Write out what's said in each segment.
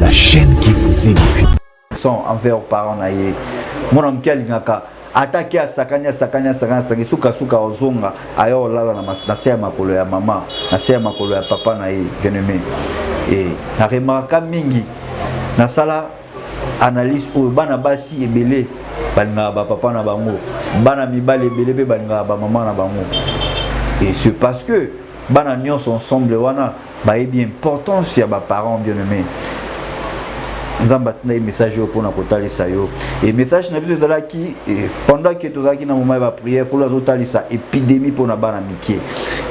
la chaîne qui vous édifie. Envers aux parents naïe, mon homme qui a l'ingaka attaqué à sakanya suka ozonga ayo lala na se makolo ya mama na se makolo ya papa naïe bien aimé et na remarka mingi na sala analyse o bana basi ebele balinga ba papa na bango bana mibale ebele pe balinga ba mama na bango et c'est parce que bana nyonso ensemble wana ba bien importance ya ba parents bien aimés. Nous avons un message pour nous et le message n'a pas qui pendant que nous avons moment de prière pour les autres épidémie pour nous amitié.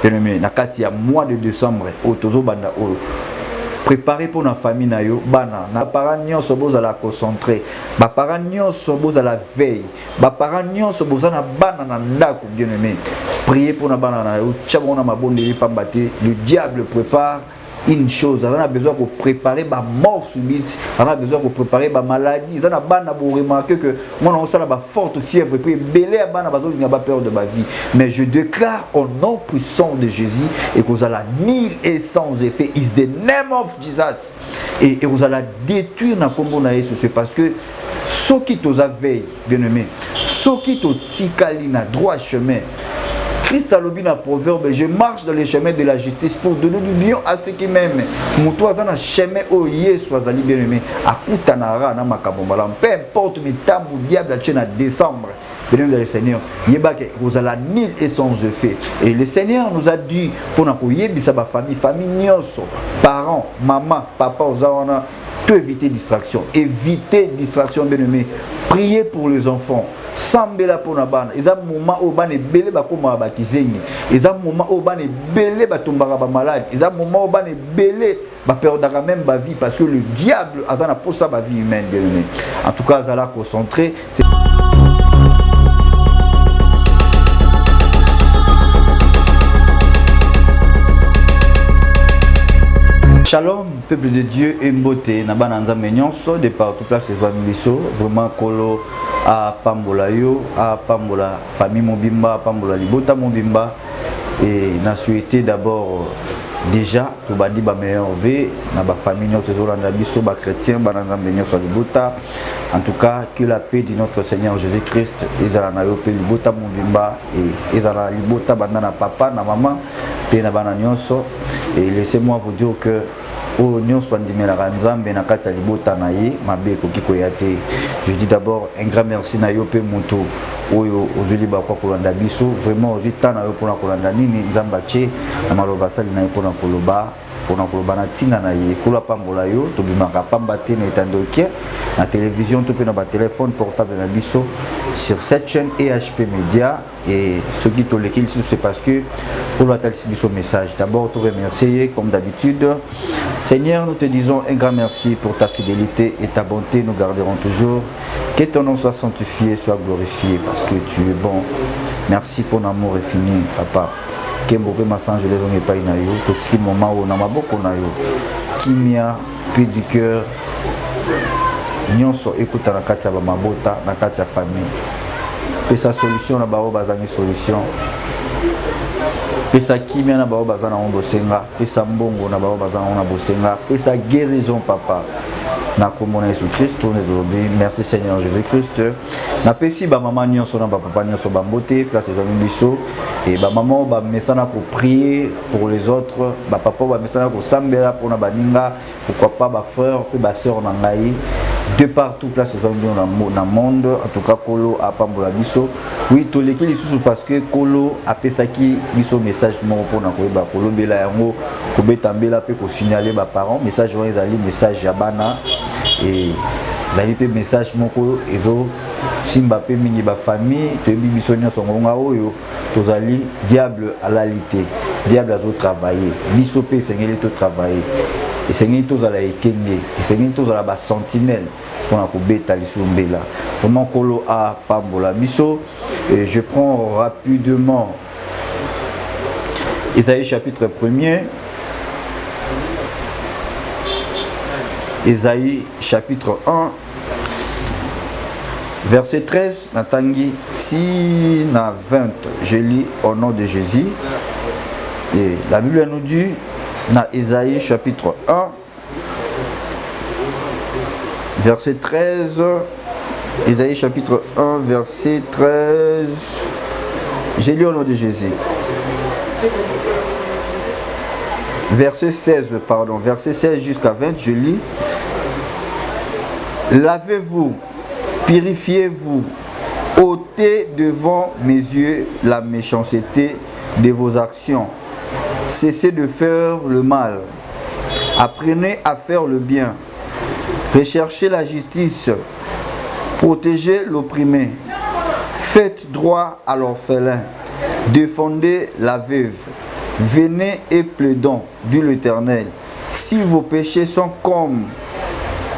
Bien-aimé, na kati ya mois de décembre au tozo banda o préparer pour la famille na yo bana na parents nyonso boza la concentrer ba parents nyonso boza la veille ba parents nyonso boza na bana na ndako bien-aimé. Prier pour na bana na yo tchabona mabondeli pambate le diable prépare une chose, on a besoin de préparer ma mort subite, on a besoin de préparer ma maladie. On a besoin de remarquer que moi on a une forte fièvre et puis belé a pas peur de ma vie. Mais je déclare au nom puissant de Jésus et que vous allez nul et sans effet. Is the name of Jesus. Et vous allez détruire na combo na Yesu. C'est parce que ceux qui t'ont veillé, bien aimé, ceux qui t'ont tikali na droit chemin. Christ a lobby dans proverbe, je marche dans les chemins de la justice pour donner du bien à ceux qui m'aiment. Moutoua dans le chemin où Yesu a bien aimé, à Koutanara, na Makabomala, peu importe mais tambour diable à Tchena décembre. Bien aimé le Seigneur, vous allez nul et sans effet. Et le Seigneur nous a dit pour nous yebisa ba famille, nyonso, parents, maman, papa, ozawana, tout éviter distraction, bien aimé. Priez pour les enfants. Sambela pour na bana eza moment au bana belé ba koma batizengi eza moment au bana belé ba tombara ba malade eza moment au bana belé ba perdra même ba vie parce que le diable azana pour ça ba vie humaine bien aimé. En tout cas azala concentré. Shalom, peuple de Dieu et beauté. Nabana nzambe nyonso de partout place ezwamibiso vraiment kolo a pambola yo a pambola famille mobimba pambola libota mobimba et na souhaité d'abord déjà tout bandi ba meilleur ve na ba famille nyonso ezolanda biso ba chrétien ba nzambe nyonso libota. En tout cas que la paix de notre Seigneur Jésus-Christ ezala na yo pe libota mobimba et ezala libota banda na papa na maman pe na bana nyonso. Et laissez-moi vous dire que au nyonso andimela nzambe na kati ya libota na ye mabe koki koyate. Je dis d'abord un grand merci na yo pe moto oyo ozuli ba kwa kolanda biso vraiment ozui tana yo pona kolanda nini nzamba che na maloba sali na yo pona koloba na tina na ye kula pambola yo to bimaka pamba te na etandokia na télévision to pe na ba téléphone portable na biso sur cette chaîne EHP Média. Et ce qui te l'équipe c'est parce que pour l'attention ce message d'abord te remercier comme d'habitude. Seigneur, nous te disons un grand merci pour ta fidélité et ta bonté, nous garderons toujours. Que ton nom soit sanctifié, soit glorifié parce que tu es bon. Merci pour l'amour infini, papa. Kemboke masange les hommes et pas inayo, tout ce qui moment où on a beaucoup nayo. Kimia, puis du cœur. Nyonso écoute na katia ba mabota, na katia famille. Pesa solution na bao bazangi solution. Pesa kimia na bao bazana on bosenga, pesa mbongo na bao bazana on bosenga, pesa guérison papa. Na komona Jésus Christ on est aujourd'hui. Merci Seigneur Jésus-Christ. Na pesi ba maman nyonso na ba papa nyonso ba mbote, place les amis biso et ba maman ba mesana pour prier pour les autres, ba papa ba mesana pour sambela pour na baninga, pourquoi pas ba frère pe ba sœur na ngai. De partout place dans le monde en tout cas kolo a pambola biso oui to lekili susu parce que kolo a pesaki biso message moko pona koyeba kolo bela yango ko betambela pe ko signaler ba parents message wana ezali message ya bana et ezali pe message moko ezo simba pe mingi ba famille to bibiso nyonso ngonga oyo tozali diable à l'alité diable azo travailler biso pe sengeli to travailler. Et c'est une chose à la ekenge, et c'est une chose à la sentinelle pour la bêta l'isumbela. Vraiment kolo a pambola biso. Et je prends rapidement Isaïe chapitre 1er. Isaïe chapitre 1. Verset 13, Natangi, si na 20, je lis au nom de Jésus. Et la Bible nous dit, dans Isaïe chapitre 1, verset 13. Ésaïe chapitre 1, verset 13. J'ai lu au nom de Jésus. Verset 16, pardon. Verset 16 jusqu'à 20, je lis. Lavez-vous, purifiez-vous, ôtez devant mes yeux la méchanceté de vos actions. Cessez de faire le mal. Apprenez à faire le bien. Recherchez la justice. Protégez l'opprimé. Faites droit à l'orphelin. Défendez la veuve. Venez et plaidons, dit l'Éternel. Si vos péchés sont comme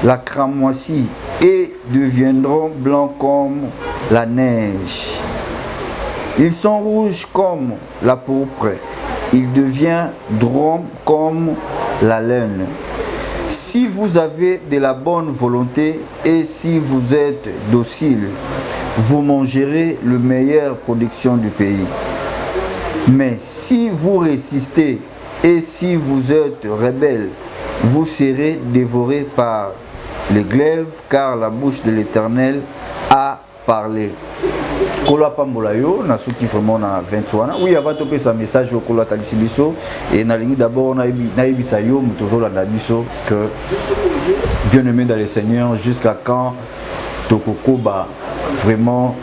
la cramoisie et deviendront blancs comme la neige. Ils sont rouges comme la pourpre. Ils deviendront comme la laine. Si vous avez de la bonne volonté et si vous êtes docile, vous mangerez la meilleure production du pays. Mais si vous résistez et si vous êtes rebelle, vous serez dévorés par les glaives, car la bouche de l'Éternel a parlé. Kolo pambola yo na souki vraiment na 21. Oui, avant de passer un message au kolo talisibiso et na lingi d'abord na ibisa yo mutozola na biso que bien-aimé dans le Seigneur, jusqu'à quand tokokoba vraiment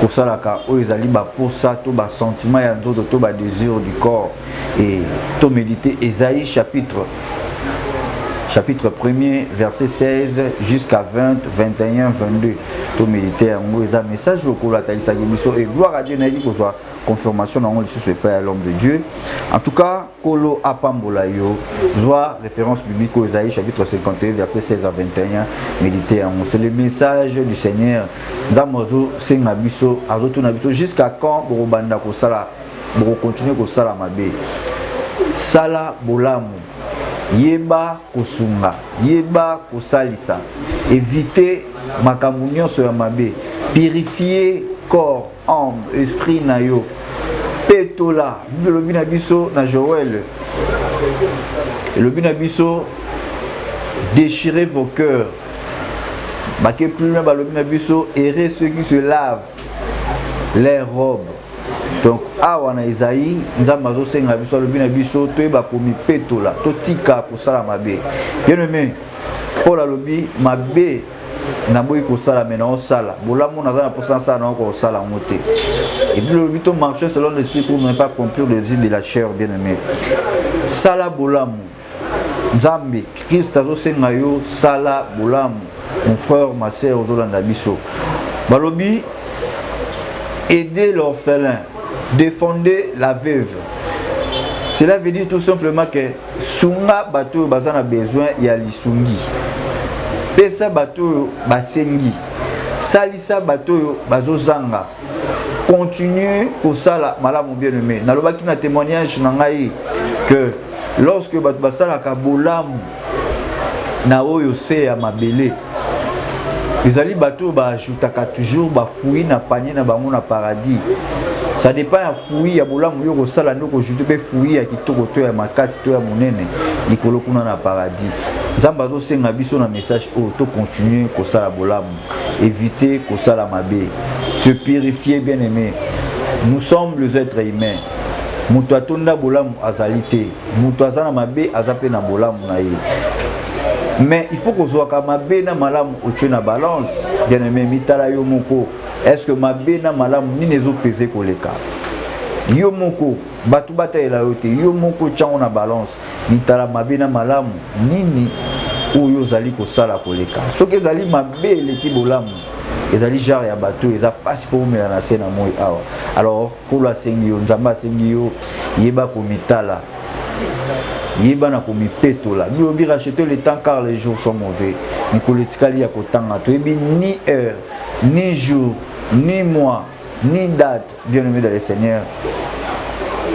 kosalaka o ezali ba pour ça to ba sentiment ya nzoto to ba désir du corps et to méditer Ésaïe chapitre 1er, verset 16 jusqu'à 20, 21, 22. Tout militaire, un message au cours de et gloire à Dieu, n'a dit que soit confirmation dans le sujet Père l'homme de Dieu. En tout cas, Kolo Apambolayo, soit référence biblique au Isaïe chapitre 51, verset 16 à 21, militaire. C'est le message du Seigneur. Zamozo, Sengabiso, Azotunabiso, jusqu'à quand Borobanda Kosala, Boro continuer Kosala Mabe. Sala Bolamu. Yeba kosunga, yeba kosalisa, éviter makambo nyonso ya mabe, purifier corps, âme, esprit na yo, petola, lobi na biso na Joël, lobi na biso, déchirez vos cœurs, baké plus loin lobi na biso, errez ceux qui se lavent les robes. Donc, awa na Isaïe, nzamba zo senga biso lobi na biso to eba komi petola, to tika kosala mabe. Bien aimé, Paul alobi mabe na boyi kosala mena osala. Bolamu na za na posa ça na ko sala ngote. Et puis lobi to marcher selon l'esprit pour ne pas accomplir les idées de la chair, bien aimé. Sala bolamu. Nzambe, Christ zo senga yo sala bolamu. Mon frère, ma sœur ozolanda biso. Balobi aider l'orphelin. Défendez la veuve. Cela veut dire tout simplement que sunga bato bazana besoin ya lisungi. Pesa bato basengi. Salisa bato bazozanga. Continuez pour ça la malamu bien aimé. Nalobaki na témoignage na ngai que lorsque bato basala ka bolamu na oyo se ya mabele. Les ali bato ba ajoutaka toujours ba fouiller na panier na bango na paradis. Ça dépend ya fouiller ya bolamu yo ko sala ndoko ajouter pe fouiller ya kitoko to ya makasi to ya monene likolo kuna na paradis. Nzamba zo senga biso na message o to continuer ko sala bolamu, éviter ko sala mabe, se purifier bien aimé. Nous sommes les êtres humains. Mutu atonda bolamu azalité, mutu azana mabe azape na bolamu na ye. Mais il faut qu'on soit comme mabe na malamu au na balance. Bien aimé mitala yo moko. Est-ce que mabe na malamu ni nezo peser koleka? Yo moko batu bata ela yote yo moko chango na balance. Mitala mabe na malamu nini oyo zali ko sala koleka. Soki zali mabe leki bolamu. Ezali genre ya bato eza pasi pour mela na sena moi awa. Alors pour la sengi yo nzamba sengi yo yeba ko mitala. Yeba na komi petola. Ni obi racheter le temps car les jours sont mauvais. Ni koletikali ya kotanga to ebi ni heure, ni jour, ni mois, ni date. Bien aimé dans le Seigneur.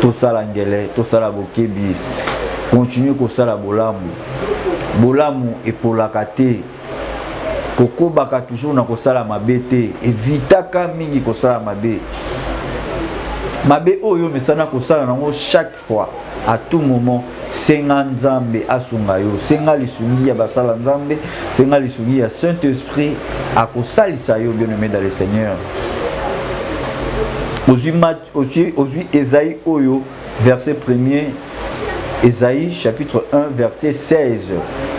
Tout ça l'angélé, tout ça la bokebi. Continue ko sala bolamu. Bolamu et pour la kate. Koko baka toujours na ko sala mabete. Evitaka mingi ko sala mabe. Mabe oyo mesana ko sala nango chaque fois. à tout moment senga nzambe asunga yo senga lisungi ya basala nzambe senga lisungi ya Saint-Esprit akosalisa yo bien-aimé dans le Seigneur. Aujourd'hui Ésaïe oyo verset 1er, Ésaïe chapitre 1 verset 16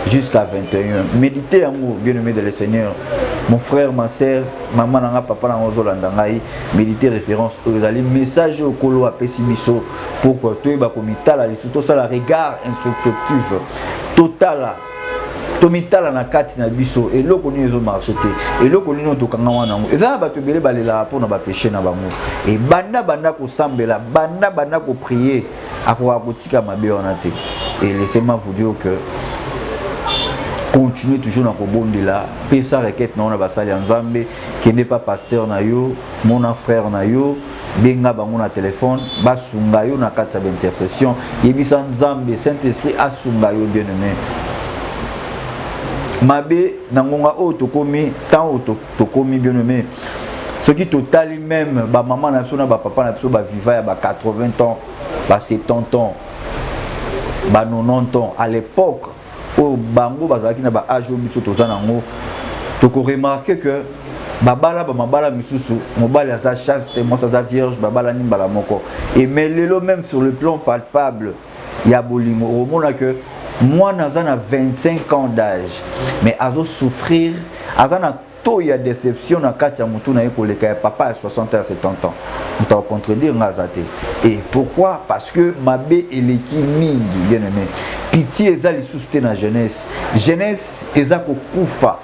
jusqu'à 21. Méditez amour bien-aimé dans le Seigneur. Mon frère, ma soeur, maman nanga papa nanga ozolandangai, méditez référence aux ali message au kolo a pessibiso pour que tu ba komitala surtout ça la regard instructif total tomitala na kati na biso eloko ni ezo marché te eloko ni to kanga wana ngo eza ba to bele balela pour na ba péché na bango et banda ko sambela banda ko prier akoka kotika mabe wana te. Et laissez-moi vous dire que continuez toujours dans kobondela pe sa requête na ona basali nzambe qui n'est pas pasteur na yo mon frère na yo benga bango na téléphone basunga yo na kati ya intercession yebisa nzambe Saint-Esprit asunga yo bien-aimé. Mabe nangonga o tokomi tant o tokomi bien-aimé ce qui total même ba maman na biso na ba papa na biso ba viva ya ba 80 ans ba 70 ans ba 90 ans à l'époque au bango bazaki na ba âge biso tozana ngo toko remarquer que babala ba mabala misusu mobali aza chaste moi ça vierge babala ni mbala moko et mais lelo même sur le plan palpable ya bolingo au mona que moi naza na 25 ans d'âge mais azo souffrir azana to ya déception na kati ya mutu na ekoleka ya papa à 60 à 70 ans muta contredire ngazate. Et pourquoi? Parce que mabe eleki mingi bien-aimé pitié eza lisusu te na jeunesse eza kokufa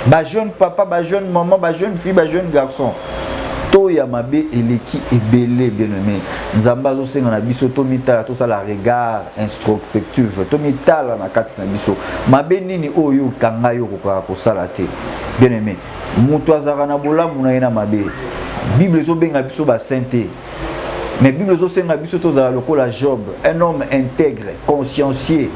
ba jeune papa ba jeune maman ba jeune fille ba jeune garçon to ya mabe eleki ebele bien-aimé nzamba zo senga na biso to mitala to sala regard introspectif to mitala na kati na biso mabe nini oyo kanga yo ko sala te bien-aimé mutu azaka na bolamu na ena mabe Bible zo benga biso ba sainteté mais Bible zo senga biso to za lokola Job un homme intègre consciencieux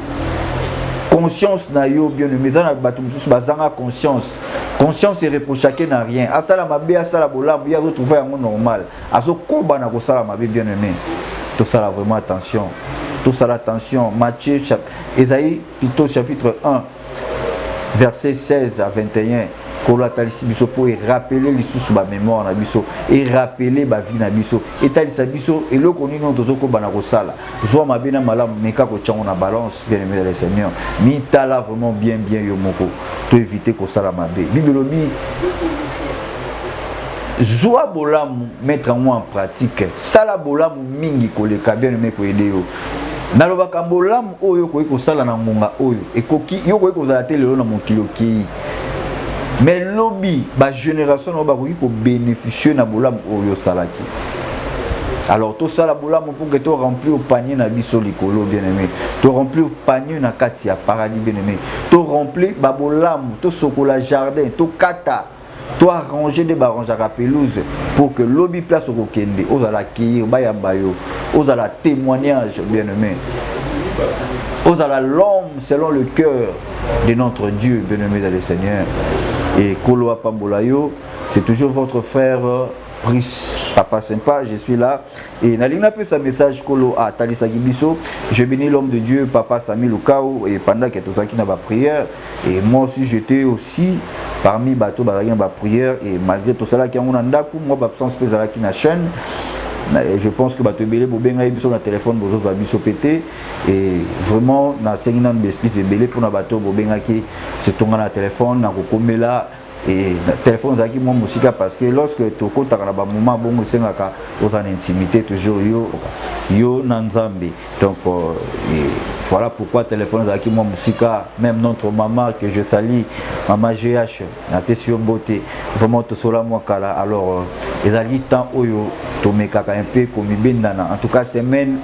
conscience na yo bien-aimé za na bato mususu bazanga conscience irréprochable na rien asala mabe asala bolamu ya zo trouver yango normal azo koba na ko sala mabe bien-aimé to sala vraiment attention to sala attention. Matthieu Ésaïe plutôt chapitre 1 verset 16 à 21 kola talisi biso po et rappeler lisusu ba mémoire na biso et rappeler ba vie na biso et talisa biso eloko nini tozoko bana ko sala zo mabe na malamu meka ko tchango na balance bien-aimé le Seigneur mi tala vraiment bien yo moko to éviter ko sala mabe Bible lobi zoa bolamu mettre en pratique sala bolamu mingi koleka bien-aimé ko aider yo nalobaka bolamu oyo ko sala na ngonga oyo ekoki yo ko zala te lelo na mokilo ki mais lobby ba génération na ba ko bénéficier na bolamu oyo salaki. Alors tout ça la bolamu pour que tu remplir au panier na biso likolo bien-aimé tu remplir au panier na kati ya paradis bien-aimé tu remplir ba bolamu to sokola jardin to kata tu arranger des baranges à pelouse pour que lobby place au kende ozala ki ba ya bayo ozala témoignage bien-aimé ozala l'homme selon le cœur de notre Dieu bien-aimé dans le Seigneur. Et Kolo Apambolayo, c'est toujours votre frère Brice, papa sympa, je suis là. Et Nalina peut sa message Kolo à Talisa Gibiso. Je bénis l'homme de Dieu, papa Sami Lukao, et pendant que tout ça qui n'a pas prière. Et moi aussi j'étais aussi parmi bateau baragien ba prière. Et malgré tout ça là qui a mon andaku, moi absence pèse qui na chaîne. Et je pense que bateau belé pour bien sur le téléphone pour va biso péter et vraiment na 5 ans de business belé pour na bateau pour bien qui se tourne na téléphone na kokomela et téléphone zaki moi musique parce que lorsque tu kota na ba moment bon sengaka aux en intimité toujours yo nanzambe donc voilà pourquoi téléphone zaki moi musique même notre maman que je salue maman GH na question beauté vraiment tout cela moi kala alors ezali temps oyo to mekaka un peu comme bendana en tout cas semaine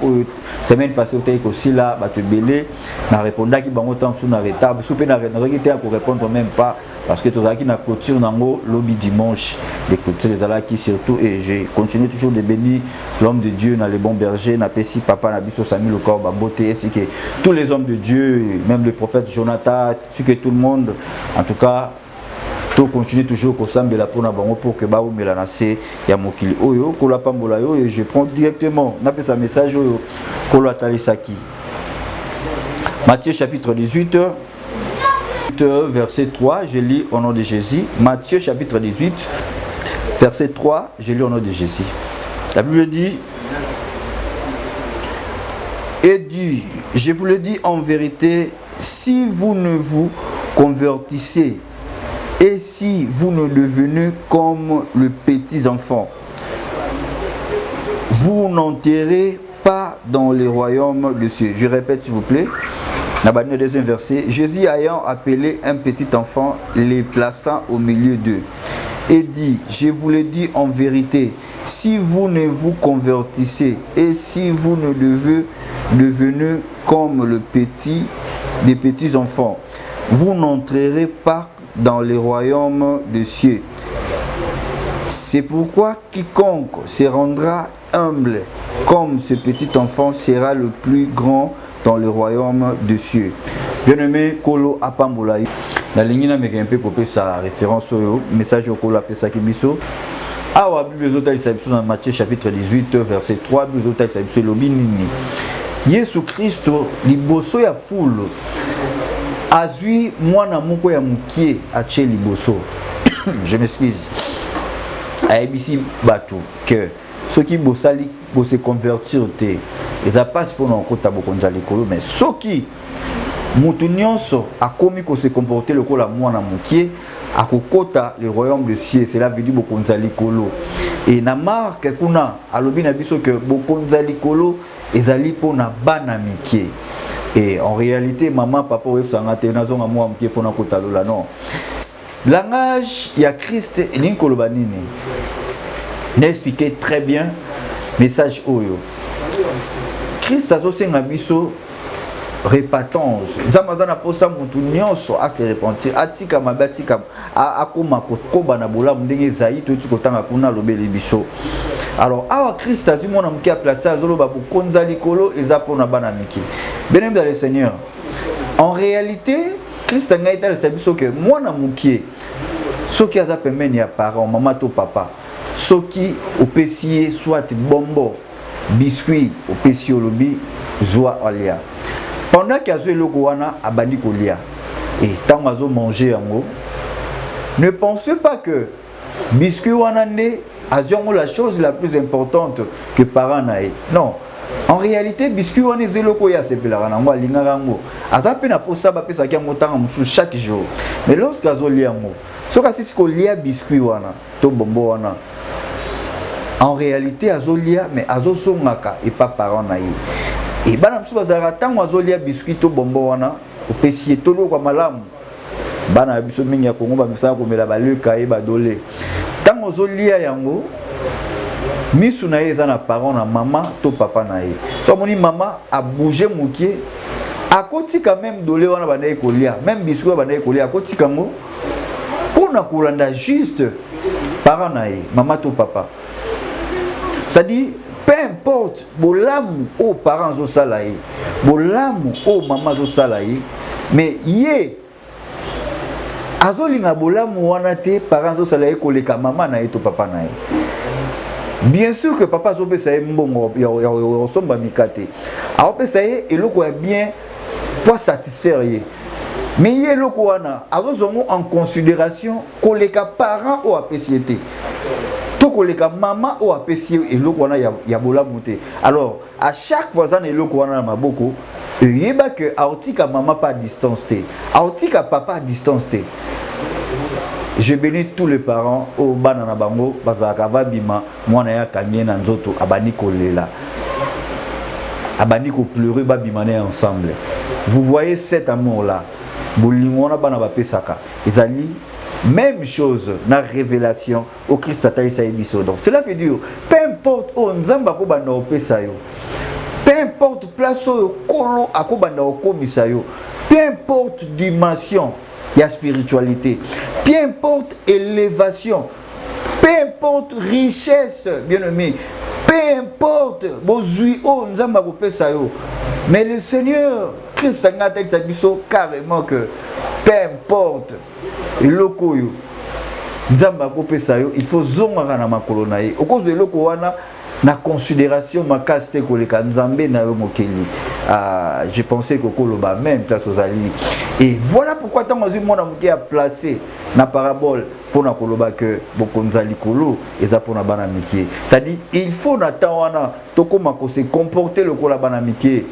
passée au aussi là ba te belé na répondaki bango temps sous na retard souper na ko répondre même pas parce que tout ça qui na clôture nango lobby dimanche les clôtures les ala qui surtout et j'ai continué toujours de bénir l'homme de Dieu dans les bons bergers na pesi papa na biso Sami le corps beauté ainsi que tous les hommes de Dieu même le prophète Jonathan ainsi que tout le monde en tout cas to continue toujours kosambela pona bango pour que baumela na se ya mokili oyo kola pambola yo. Et je prends directement na pesa message oyo kola talisaki Matthieu chapitre 18 verset 3, je lis au nom de Jésus. Matthieu chapitre 18 verset 3, je lis au nom de Jésus. La Bible dit: et dit, je vous le dis en vérité, si vous ne vous convertissez et si vous ne devenez comme les petits enfants, vous n'entrerez pas dans les royaumes de cieux. Je répète s'il vous plaît. Le deuxième verset. Jésus ayant appelé un petit enfant, les plaçant au milieu d'eux, et dit, je vous le dis en vérité, si vous ne vous convertissez et si vous ne devenez comme des petits enfants, vous n'entrerez pas dans les royaumes des cieux. C'est pourquoi quiconque se rendra humble comme ce petit enfant sera le plus grand dans le royaume des cieux. Bien-aimé, Kolo Apambolai. La ligne n'a pas peu copié sa référence au message au Kolo Apesa Kibiso. Awa Bible dans Matthieu chapitre 18 verset 3, Bible Lobinini. Yesu Christo liboso ya foule azui mwana moko ya mukie ache liboso. Je m'excuse. Aibisi batu que ceux qui bosali se convertir te eza passe pour non kota bokonza likolo, mais soki mutu nyonso akomi ko se comporter lokola mwana mukie akokota le royaume de cieux, cela veut dire bokonza likolo. Et na marque kuna alobi na biso que bokonza likolo ezali pona bana mikie. Et en réalité maman papa websanga te nazonga mwa mukie pona kota lola non. Langage ya Christ linkolo banini n'expliquait très bien message oyo. Christ azosenga biso repentance. Nzamazana posa mutu nyonso a se repentir. Atika mabatika akoma kokoba na bola ndenge zayi to tikotanga kuna lobeli biso. Alors awa Christ azu mona muki a placer azoloba bokonza likolo eza pona bana miki. Bien-aimé dans le Seigneur. En réalité, Christ a ngaita le biso que mwana muki soki aza pembeni ya parent maman to papa. Soki opesiye soit bombo biscuit opesi olobi zwa alia. Pendant qu'il y a ce wana abandi kolia et tant azo manger yango, ne pensez pas que biscuit wana ne azion la chose la plus importante que parent nae. Non. En réalité biscuit wana zeloko ya sepela na ngo linga rango. Azape na posa ba pesa ki yango tanga musu chaque jour. Mais lorsque azo lia yango, soka sisi ko lia biscuit wana to bombo wana. En réalité azolia mais azosongaka et pas parent nae. Et bana msu bazara tango azolia biscuit to bombo wana opesi etolo kwa malamu. Bana biso mingi ya Kongo ba misala komela baleka e badole. Tango azolia yango misu na eza na parent na maman to papa na ye. So moni maman a bougé mukie akoti quand même dole wana bana ekolia, même biscuit bana ekolia akoti kango pona kolanda juste parent na ye, maman to papa. Ça dit, peu importe, bolamu aux parents au salaye, bolamu aux mamans au salaye, mais yé, azolinga bolamu wanate parents au salaye koleka maman na to papa na. Bien sûr que papa zo pesa mbongo ya somba mikate. A pesa ye eloko ya bien pour satisfaire ye. Mais yé eloko wana azozongo en considération koleka parents au apéciété. Koleka maman ou apprécié et l'eau qu'on a ya bola monté. Alors à chaque voisin et l'eau qu'on a maboko yeba que aotika maman pas distance té aotika papa distance té. Je bénis tous les parents au banana bango bazaka babima mwana ya kanye na nzoto abani kolela abani ko pleurer babimane ensemble. Vous voyez cet amour là bolingona bana ba pesaka ezali même chose na révélation au Christ ataisa ebiso. Donc cela veut dire peu importe où nzamba ko banda opesa yo, peu importe place au kolo akobanda okomisa yo, peu importe dimension ya spiritualité, peu importe élévation, peu importe richesse, bien-aimé, peu importe bozui o nzamba ko pesa yo, mais le Seigneur Christ ngata ebiso carrément que peu importe eloko yo nzamba kopesa yo il faut zonga na makolo na ye okozo eloko wana na considération makasi te koleka nzambe na yo mokeli. Je pensais que koloba même place aux alliés. Et voilà pourquoi tant que mon amour a placé na parabole pour na koloba que bokonza likolo eza pour na bana mikie. Ça dit il faut na tawana tokoma ko se comporter le kola bana mikie.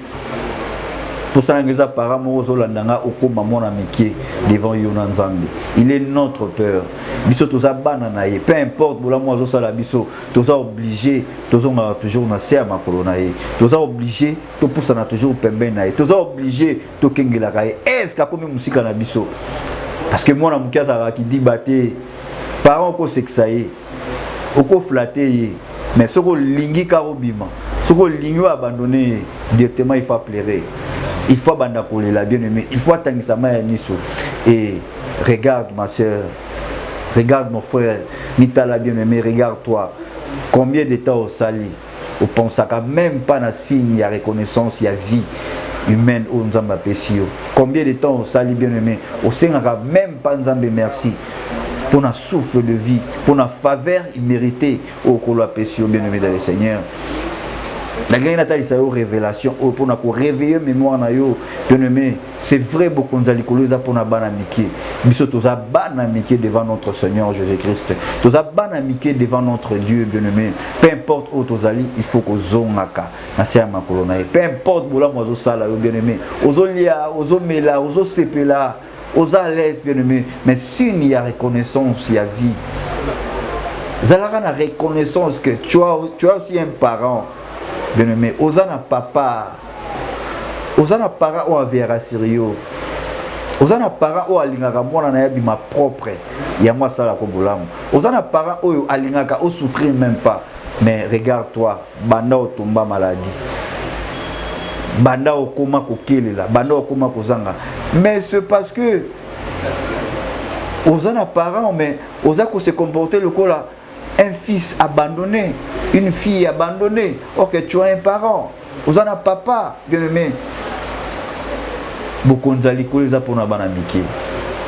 Pour ça que apparemment ozolandanga okoma mona mikie devant yona nzambe. Il est notre peur. Biso toza bana na ye. Peu importe bola mo azosala biso, toza obligé tozonga toujours na se makolo na ye. Toza obligé to poussa na toujours pembe na ye. Toza obligé to kengela ka ye. Est-ce que comme musika na biso? Parce que moi na mukiata qui dit baté parents ko sexaye. Oko flatter ye. Mais soko lingi karobima. Soko lingi abandonner directement il faut pleurer. Il faut bandakoler la bien-aimée. Il faut attendre sa mère niso. Et regarde ma soeur. Regarde mon frère. Nita la bien-aimée. Regarde-toi. Combien de temps au sali? On pense à même pas na signe, il y a reconnaissance, il y a vie humaine au Nzamba Pesio. Combien de temps au sali bien-aimé? Au Seigneur même pas Nzamba merci. Pour un souffle de vie, pour une faveur imméritée au Kolo Pesio bien-aimé dans le Seigneur. La gagne natali sa yo révélation pour na ko réveiller mémoire na yo bien-aimé. C'est vrai beaucoup nzali koloza pour na bana mikie. Biso toza bana mikie devant notre Seigneur Jésus-Christ. Toza bana mikie devant notre Dieu bien-aimé. Peu importe où tozali, il faut que zongaka na sia makolo na ye. Peu importe bola mozo sala yo bien-aimé. Ozolia, ozomela, ozosepela, oza l'aise bien-aimé. Mais s'il y a reconnaissance, il y a vie. Zalaka na reconnaissance que tu as aussi un parent. Bien-aimé, Ozana papa, Ozana para ou avera sérieux, Ozana para ou alingaka mwana na yabi ma propre, ya moi ça la kobulamu. Ozana para ou alingaka ou souffrir même pas, mais regarde-toi, banda o tomba maladie, banda o koma kokelela, banda o koma kozanga. Mais c'est parce que Ozana parents, mais Ozako se comporter le cola. Un fils abandonné, une fille abandonnée. Ok, tu as un parent. Vous en avez papa, bien aimé. Beaucoup de gens pour la banamiki.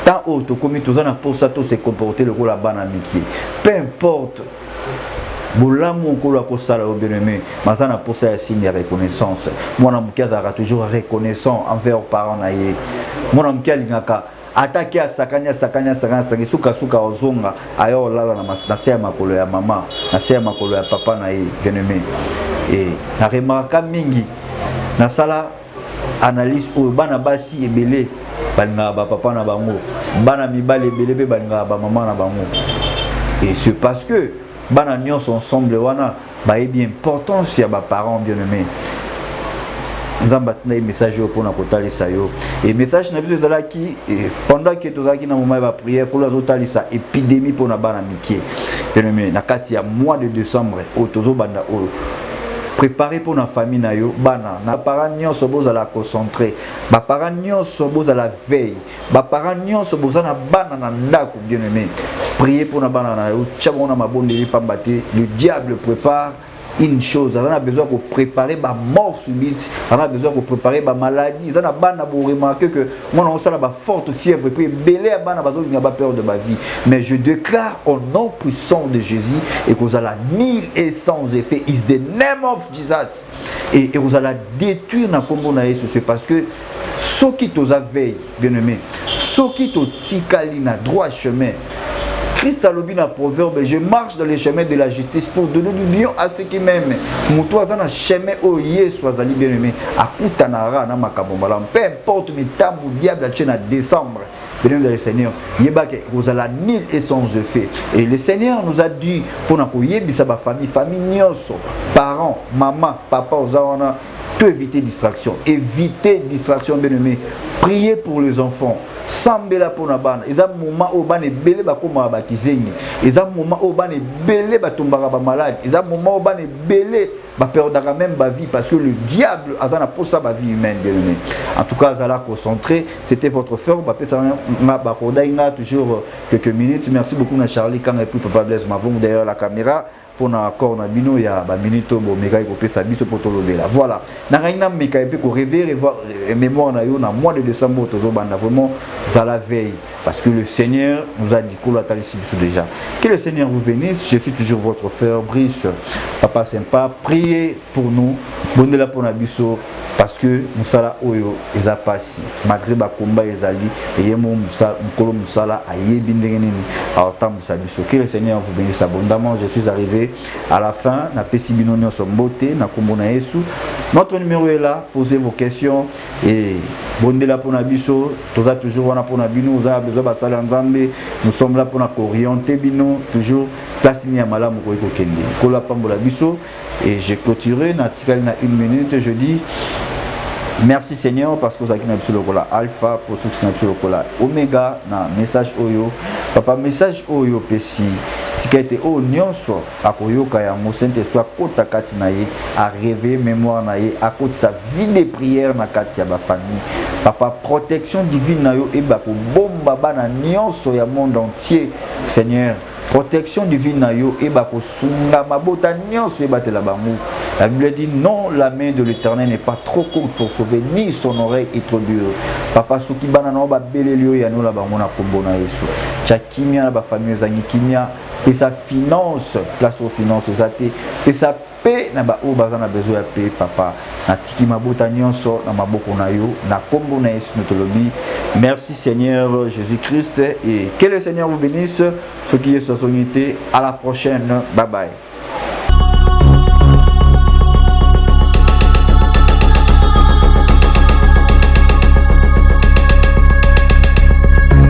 Tant autre comme tu en as pour ça, se comporter le la banamiki. Peu importe. Boulamu ko la kosala au bien aimé. Mazana pour ça signe de reconnaissance. Moi na mukazara toujours reconnaissant envers les parents naie. Moi na mukalingaka attaquer à sakanya suka ozonga ayo lala na se makolo ya mama na se makolo ya papa na ye bien-aimé. Et na remarka mingi na sala analyse o bana basi ebele balinga ba papa na bango bana mibale ebele pe balinga ba mama na bango. Et c'est parce que bana nyonso ensemble wana ba e bien importance ya ba parents bien-aimé. Nzamba tuna message pour na kotalisa yo et message na biso ezalaki pendant que tozalaki na moment ba prière ko la zotalisa épidémie pour na bana mikie bien-aimé na kati ya mois de décembre o tozo banda o préparer pour na famille na yo bana na parents nyonso bozala concentré ba parents nyonso bozala veille ba parents nyonso bozana bana na ndako bien-aimé prier pour na bana na yo tchabona mabondeli pambate le diable prépare une chose, on a besoin de préparer ma mort subite, on a besoin de préparer ma maladie. On a besoin de remarquer que moi on a une forte fièvre et puis belé à bana bazo n'a pas peur de ma vie. Mais je déclare au nom puissant de Jésus et que vous allez nul et sans effet is the name of Jesus et vous allez détruire na combo na Yesu. C'est parce que ceux qui t'os veille bien-aimé, ceux qui t'os tikali na droit chemin. Christ a lobby dans proverbe, je marche dans les chemins de la justice pour donner du bien à ceux qui m'aiment. Moutoua dans le chemin où Yesu a bien aimé, à Koutanara, na Makabombalam, peu importe mes tabous diable à Tchène à décembre. Bien le Seigneur, vous allez nul et sans effet. Et le Seigneur nous a dit pour nous yebisa ba famille, nyonso, parents, maman, papa, ozawana, tout éviter distraction, éviter distraction bien aimé. Priez pour les enfants. Sambela pour na bana. Eza moment où bana belé ba koma ba kizengi. Eza moment où bana belé ba tombara ba malade. Eza moment où bana belé ba perdra même ba vie parce que le diable a na pour ça ba vie humaine bien aimé. En tout cas azala concentré, c'était votre frère ba pesa ma ba kodainga toujours quelques minutes. Merci beaucoup na Charlie quand et puis papa Blaise m'avons derrière la caméra pour na corps na bino ya ba minute bo mega ko pesa biso poto lobela. Voilà. Na raina meka et puis ko rêver voir mémoire na yo na mois de décembre tozo banda vraiment à la veille parce que le Seigneur nous a dit qu'on l'a ici déjà. Que le Seigneur vous bénisse. Je suis toujours votre frère Brice, papa sympa. Priez pour nous. Bonne la pour nabiso parce que musala oyo eza pasi malgré ba combat ezali et yemo musala mukolo musala ayebi ndenge nini aotambusa biso. Que le Seigneur vous bénisse abondamment. Je suis arrivé à la fin na pesi bino nyonso mbote na kombo na Yesu. Notre numéro est là, posez vos questions et bonne la pour nabiso toza toujours wana pour nabino za besoin basala nzambe. Nous sommes là pour na orienter bino toujours place ni ya malamu ko kende kola pambola biso. Et j'ai clôturé na tikali na 1 minute. Je dis merci Seigneur parce que vous avez le alpha pour ceux qui sont le oméga na message oyo papa message oyo pesi tikete o nyonso akoyoka ya mo Saint Esprit kota kati na ye a rêver mémoire na ye a koti sa vie de prière na kati ya ba famille papa protection divine na yo e ba ko bomba bana nyonso ya monde entier Seigneur. Protection divine na yo et ba ko sunga mabota nyonso e batela bango. La Bible dit non, la main de l'Éternel n'est pas trop courte pour sauver ni son oreille est trop dure. Papa soki bana no ba belelio ya no la bango na kombo na Yesu. Tchakimia na ba famille zangi kimia et sa finance place aux finances zate et sa paix na ba o bazana besoin ya paix papa. Na tiki mabota nyonso na maboko na yo na kombo na Yesu metolobi. Merci Seigneur Jésus-Christ et que le Seigneur vous bénisse. Ce qui est sa unité. À la prochaine. Bye bye.